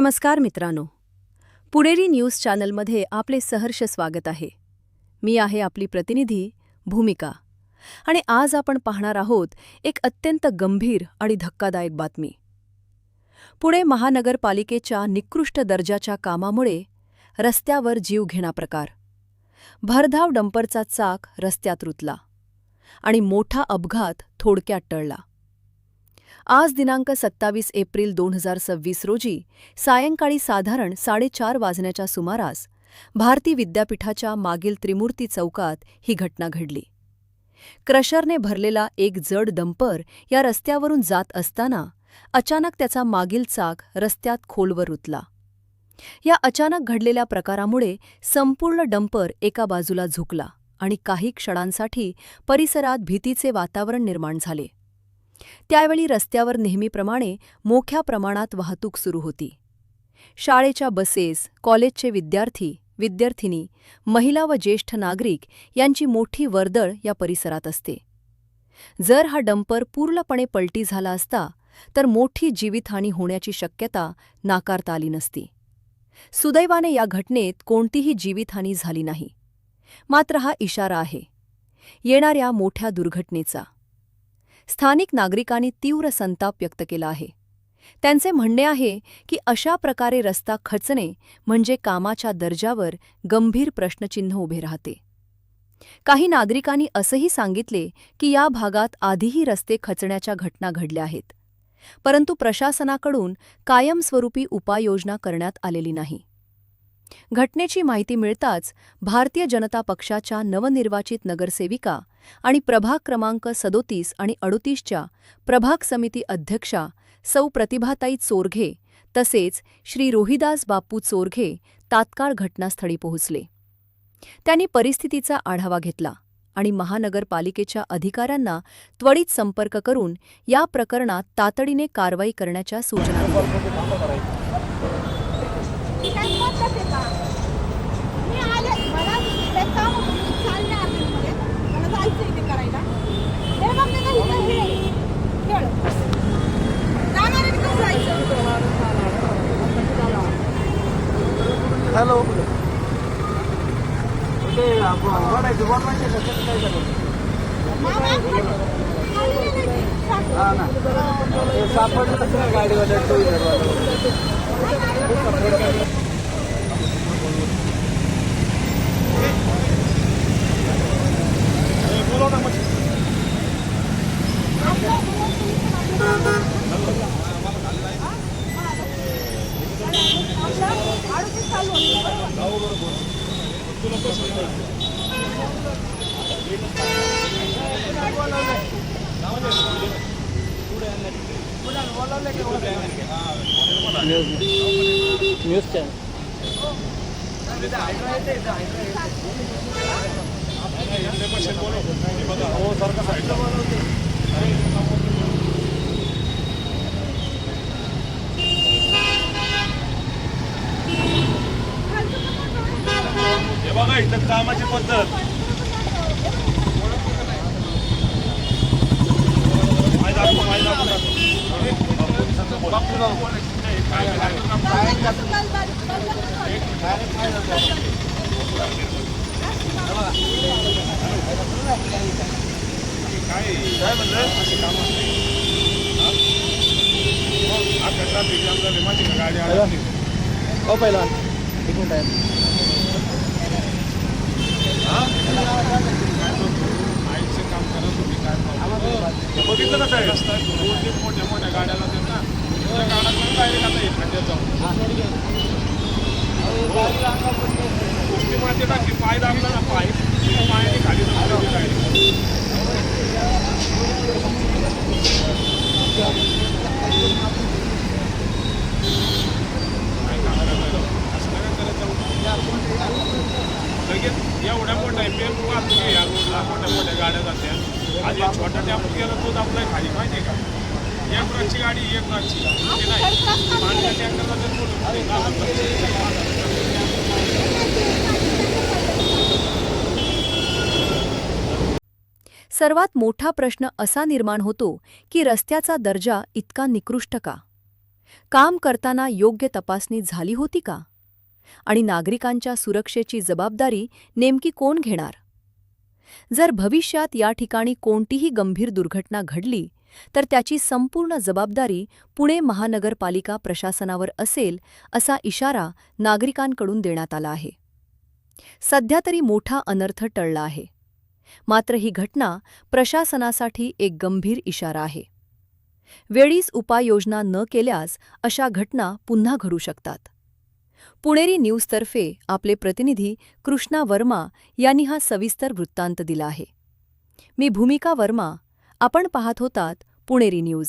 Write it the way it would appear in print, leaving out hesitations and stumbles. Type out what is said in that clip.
नमस्कार मित्रांनो, पुणेरी न्यूज चॅनलमध्ये आपले सहर्ष स्वागत आहे. मी आहे आपली प्रतिनिधी भूमिका आणि आज आपण पाहणार आहोत एक अत्यंत गंभीर आणि धक्कादायक बातमी. पुणे महानगरपालिकेच्या निकृष्ट दर्जाच्या कामामुळे रस्त्यावर जीवघेणा प्रकार. भरधाव डंपरचा चाक रस्त्यात रुतला आणि मोठा अपघात थोडक्यात टळला. आज दिनांक 27 एप्रिल 2026 रोजी सायंकाळी साधारण 4:30 वाजण्याच्या सुमारास भारती विद्यापीठाच्या मागील त्रिमूर्ती चौकात ही घटना घडली. क्रशरने भरलेला एक जड डंपर या रस्त्यावरून जात असताना अचानक त्याचा मागील चाक रस्त्यात खोलवर रुतला. या अचानक घडलेल्या प्रकारामुळे संपूर्ण डंपर एका बाजूला झुकला आणि काही क्षणांसाठी परिसरात भीतीचे वातावरण निर्माण झाले. त्यावेळी रस्त्यावर नेहमीप्रमाणे मोठ्या प्रमाणात वाहतूक सुरू होती. शाळेच्या बसेस, कॉलेजचे विद्यार्थी, विद्यार्थिनी, महिला व ज्येष्ठ नागरिक यांची मोठी वर्दळ या परिसरात असते. जर हा डंपर पूर्णपणे पलटी झाला असता तर मोठी जीवितहानी होण्याची शक्यता नाकारता आली नसती. सुदैवाने या घटनेत कोणतीही जीवितहानी झाली नाही. मात्र हा इशारा आहे येणाऱ्या मोठ्या दुर्घटनेचा. स्थानिक नागरिकांनी तीव्र संताप व्यक्त केला आहे. त्यांचे म्हणणे आहे की अशा प्रकारे रस्ता खचणे म्हणजे कामाच्या दर्जावर गंभीर प्रश्नचिन्ह उभे राहते. काही नागरिकांनी असंही सांगितले की या भागात आधीही रस्ते खचण्याच्या घटना घडल्या आहेत, परंतु प्रशासनाकडून कायमस्वरूपी उपाययोजना करण्यात आलेली नाही. घटनेची माहिती मिळताच भारतीय जनता पक्षाच्या नवनिर्वाचित नगरसेविका आणि प्रभाग क्रमांक 37 आणि 38च्या प्रभाग समिती अध्यक्षा सौ प्रतिभाताई चोरघे तसेच श्री रोहिदास बापू चोरघे तात्काळ घटनास्थळी पोहोचले. त्यांनी परिस्थितीचा आढावा घेतला आणि महानगरपालिकेच्या अधिकाऱ्यांना त्वरित संपर्क करून या प्रकरणात तातडीने कारवाई करण्याच्या सूचना दिल्या. हॅलो, ते बोलायचं काय झालं? हा ना, सापडलं गाडीवाल्या टू व्हीलरवाला. न्यूज चॅनल बघा इथं कामाची पद्धत काय म्हणलं अशी काम असते. हा कचरा पिकांचा विमाची गाडी आली हो पहिला एक मिनिट आहे. आईचं काम करत होती काय बघितलं कसं आहे रस्ता मोठ्या मोठ्या गाड्याला देत ना गाड्या डायरेक्ट आता खड्ड्यात जाऊन गोष्टी माहिती टाकली पाय दाबला ना पाय पायाने खाली जाऊन गाडी लगेच एवढ्या मोठ्या पेन वाहतूक आहे या रोडला मोठ्या मोठ्या गाड्या जात्या. आधी छोटा टॅम्पो गेला तो दाबलाय खाली माहिती आहे का. एक ट्रकची गाडी एक ट्रकची नाही पाण्याच्या टँकरला जर सर्वात मोठा प्रश्न असा निर्माण होतो की रस्त्याचा दर्जा इतका निकृष्ट का. काम करताना योग्य तपासणी झाली होती का? आणि नागरिकांच्या सुरक्षेची जबाबदारी नेमकी कोण घेणार? जर भविष्यात या ठिकाणी कोणतीही गंभीर दुर्घटना घडली तर त्याची संपूर्ण जबाबदारी पुणे महानगरपालिका प्रशासनावर असेल असा इशारा नागरिकांकडून देण्यात आला आहे. सध्या तरी मोठा अनर्थ टळला आहे. मात्र ही घटना प्रशासनासाठी एक गंभीर इशारा आहे. वेळीच उपाययोजना न केल्यास अशा घटना पुन्हा घडू शकतात. पुणेरी न्यूजतर्फे आपले प्रतिनिधी कृष्णा वर्मा यांनी हा सविस्तर वृत्तांत दिला आहे. मी भूमिका वर्मा. आपण पाहत होतात पुणेरी न्यूज.